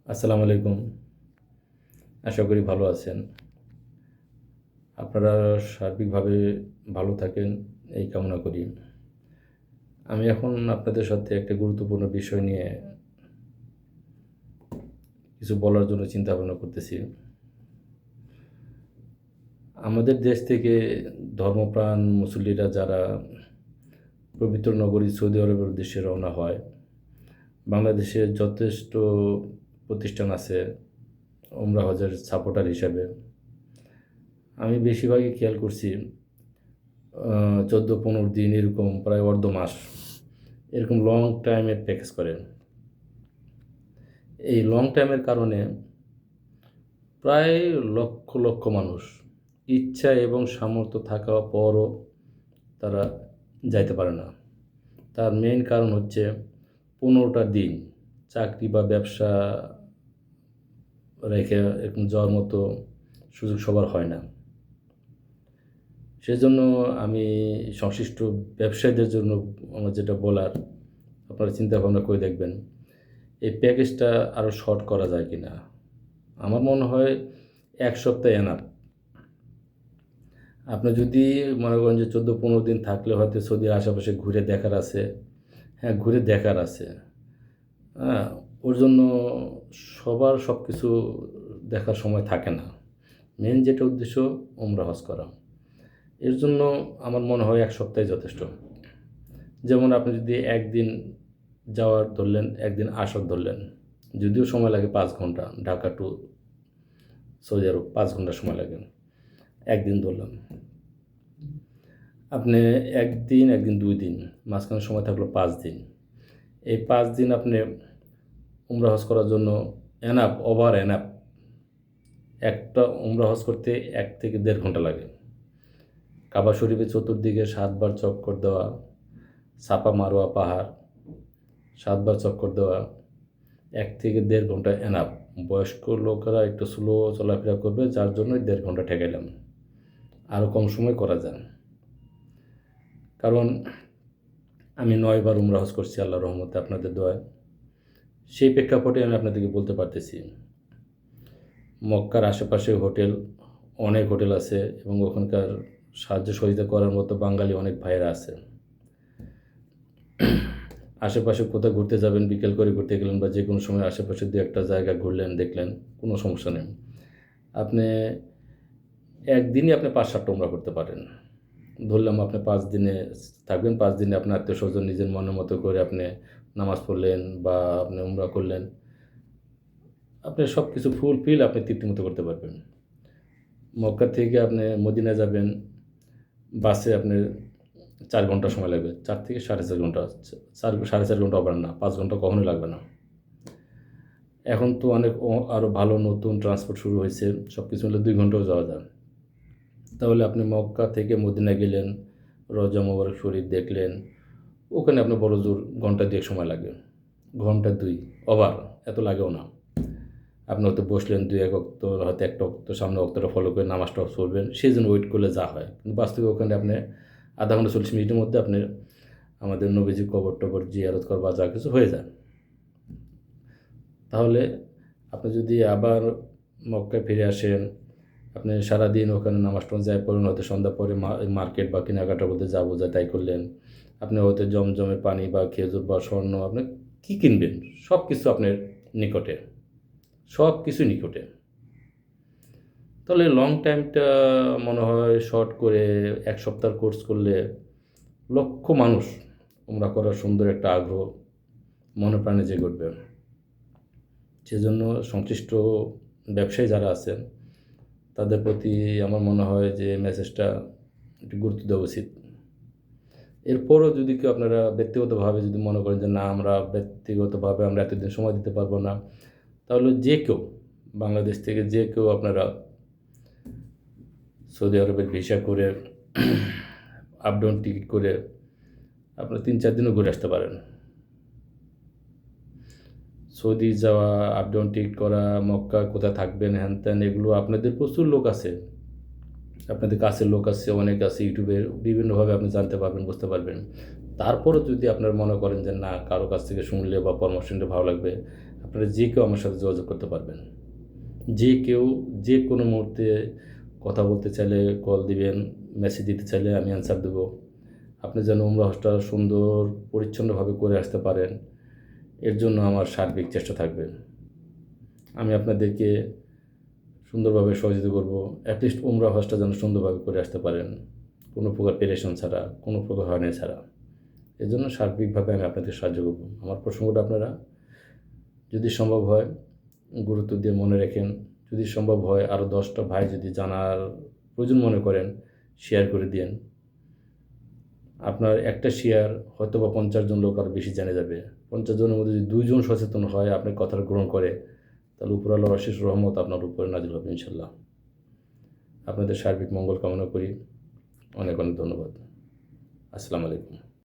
আসসালামু আলাইকুম। আশা করি ভালো আছেন। আপনারা সার্বিকভাবে ভালো থাকেন এই কামনা করি। আমি এখন আপনাদের সাথে একটা গুরুত্বপূর্ণ বিষয় নিয়ে কিছু বলার জন্য চিন্তাভাবনা করতেছি। আমাদের দেশ থেকে ধর্মপ্রাণ মুসল্লিরা যারা পবিত্র নগরী সৌদি আরবের উদ্দেশ্যে রওনা হয়, বাংলাদেশে যথেষ্ট প্রতিষ্ঠান আছে উমরা হজের সাপোর্টার হিসাবে। আমি বেশিরভাগই খেয়াল করছি 14-15 দিন এরকম প্রায় অর্ধ মাস এরকম লং টাইমের প্যাকেজ করেন। এই লং টাইমের কারণে প্রায় লক্ষ লক্ষ মানুষ ইচ্ছা এবং সামর্থ্য থাকা পরও তারা যাইতে পারে না। তার মেইন কারণ হচ্ছে 15টা দিন চাকরি বা ব্যবসা রেখে এরকম যাওয়ার মতো সুযোগ সবার হয় না। সেজন্য আমি সংশ্লিষ্ট ব্যবসায়ীদের জন্য আমার যেটা বলার, আপনারা চিন্তা ভাবনা করে দেখবেন এই প্যাকেজটা আরও শর্ট করা যায় কি না। আমার মনে হয় 1 সপ্তাহ এনাফ। আপনি যদি মনে করেন যে 14-15 দিন থাকলে হয়তো সৌদির আশেপাশে ঘুরে দেখার আছে, হ্যাঁ ঘুরে দেখার আছে, হ্যাঁ ওর জন্য সবার সব কিছু দেখার সময় থাকে না। মেন যেটা উদ্দেশ্য উমরা হজ করা, এর জন্য আমার মনে হয় 1 সপ্তাহে যথেষ্ট। যেমন আপনি যদি একদিন যাওয়ার ধরলেন, একদিন আসার ধরলেন, যদিও সময় লাগে 5 ঘন্টা, ঢাকা টু সৌদি আরব 5 ঘন্টা সময় লাগে, একদিন ধরলাম। আপনি একদিন 2 দিন, মাঝখানে সময় থাকলো 5 দিন। এই 5 দিন আপনি উমরা হজ করার জন্য এনাফ, ওভার এনাফ। একটা উমরা হজ করতে 1 থেকে 1.5 ঘন্টা লাগে। কাবা শরীফের চতুর্দিকে 7 বার চক্কর দেওয়া, সাফা মারোয়া পাহাড় 7 বার চক্কর দেওয়া, 1 থেকে 1.5 ঘন্টা এনাফ। বয়স্ক লোকেরা একটু স্লো চলাফেরা করবে, যার জন্য 1.5 ঘন্টা ঠেকাইলাম। আরও কম সময় করা যায়, কারণ আমি 9 বার উমরা হজ করছি আল্লাহর রহমতে, আপনাদের দোয়ায়। সেই প্রেক্ষাপটে আমি আপনাদেরকে বলতে পারতেছি মক্কার আশেপাশে অনেক হোটেল আছে এবং ওখানকার সাহায্য সহযোগিতা করার মতো বাঙালি অনেক ভাইয়েরা আছে। আশেপাশে কোথাও ঘুরতে যাবেন, বিকেল করে ঘুরতে গেলেন বা যে কোনো সময় আশেপাশে 2-1টা জায়গা ঘুরলেন, দেখলেন, কোনো সমস্যা নেই। আপনি একদিনই আপনি 5-7টা উমরা করতে পারেন। ধরলাম আপনি 5 দিনে থাকবেন, 5 দিনে আপনার আত্মীয়স্বজন নিজের মনের মতো করে আপনি নামাজ পড়লেন বা আপনি উমরা করলেন। আপনি সব কিছু ফুলফিল আপনি তৃপ্তিমতো করতে পারবেন। মক্কা থেকে আপনি মদিনা যাবেন, বাসে আপনার 4 ঘন্টা সময় লাগবে, 4 থেকে 4.5 ঘন্টা, 4-4.5 ঘন্টা হবে না, 5 ঘন্টা কখনোই লাগবে না। এখন তো অনেক আরও ভালো নতুন ট্রান্সপোর্ট শুরু হয়েছে, সব কিছু মিলে 2 ঘন্টাও যাওয়া যায়। তাহলে আপনি মক্কা থেকে মদিনা গেলেন, রওজা মোবারক শরীফ দেখলেন, ওখানে আপনার বড় জোর ঘন্টা 2 সময় লাগে, ঘন্টা 2 ওভার, এত লাগেও না। আপনি হয়তো বসলেন 2-1 ওয়াক্ত, হয়তো 1টা ওয়াক্ত সামনে ওয়াক্তটা ফলো করে নামাজটা পড়বেন, সেই জন্য ওয়েট করলে যা হয়। কিন্তু বাস্তবে ওখানে আপনি আধা ঘন্টা 40 মিনিটের মধ্যে আপনি আমাদের নবীজির কবর টবর জিয়ারত করা বা যা কিছু হয়ে যায়। তাহলে আপনি যদি আবার মক্কায় ফিরে আসেন, আপনি সারাদিন ওখানে নামাজ টামাজ যাই পড়েন, হয়তো সন্ধ্যা পরে মার্কেট বা কেনাকাটা বলতে যা বোঝায় তাই করলেন। আপনি হয়তো জমজমের পানি বা খেজুর বা স্বর্ণ আপনি কী কিনবেন, সব কিছু আপনার নিকটে, সব কিছু নিকটে। তাহলে লং টাইমটা মনে হয় শর্ট করে 1 সপ্তাহ কোর্স করলে লক্ষ মানুষ উমরা করার সুন্দর একটা আগ্রহ মনে প্রাণে জেগে উঠবে। সেজন্য সংশ্লিষ্ট ব্যবসায়ী যারা আছেন তাদের প্রতি আমার মনে হয় যে মেসেজটা একটু গুরুত্ব দেওয়া উচিত। এরপরও যদি কেউ আপনারা ব্যক্তিগতভাবে যদি মনে করেন যে না আমরা ব্যক্তিগতভাবে আমরা এতদিন সময় দিতে পারবো না, তাহলে যে কেউ বাংলাদেশ থেকে যে কেউ আপনারা সৌদি আরবের ভিসা করে আপ ডাউন টিকিট করে আপনারা 3-4 দিনও ঘুরে আসতে পারেন। সৌদি যাওয়া, আপ ডাউন টিকিট করা, মক্কা কোথায় থাকবেন, হ্যান ত্যান, এগুলো আপনাদের প্রচুর লোক আছে, আপনাদের কাছের লোক আছে, অনেক আছে, ইউটিউবে বিভিন্নভাবে আপনি জানতে পারবেন, বুঝতে পারবেন। তারপরও যদি আপনারা মনে করেন যে না কারো কাছ থেকে শুনলে বা পরামর্শ নিলে ভালো লাগবে, আপনারা যে কেউ আমার সাথে যোগাযোগ করতে পারবেন। যে কেউ যে কোনো মুহূর্তে কথা বলতে চাইলে কল দিবেন, মেসেজ দিতে চাইলে আমি অ্যান্সার দেবো। আপনি যেন উমরা হজটা সুন্দর পরিচ্ছন্নভাবে করে আসতে পারেন, এর জন্য আমার সার্বিক চেষ্টা থাকবে। আমি আপনাদেরকে সুন্দরভাবে সহযোগিতা করব। অ্যাটলিস্ট উমরা হজটা যেন সুন্দরভাবে করে আসতে পারেন, কোনো প্রকার পেরেশান ছাড়া, কোনো প্রকার হয়রানি ছাড়া। এজন্য সার্বিকভাবে আমি আপনাদের সাহায্য করব। আমার প্রসঙ্গটা আপনারা যদি সম্ভব হয় গুরুত্ব দিয়ে মনে রাখেন। যদি সম্ভব হয় আরও 10টা ভাই যদি জানার প্রয়োজন মনে করেন, শেয়ার করে দিয়েন। আপনার একটা শেয়ার হয়তোবা 50 জন লোক আরও বেশি জেনে যাবে। 50 জনের মধ্যে যদি 2 জন সচেতন হয়, আপনার কথাটা গ্রহণ করে, তাহলে উপরওয়ালার অশেষ রহমত আপনার উপরে নাজিল হবে ইনশাল্লাহ। আপনাদের সার্বিক মঙ্গল কামনা করি। অনেক অনেক ধন্যবাদ। আসসালামু আলাইকুম।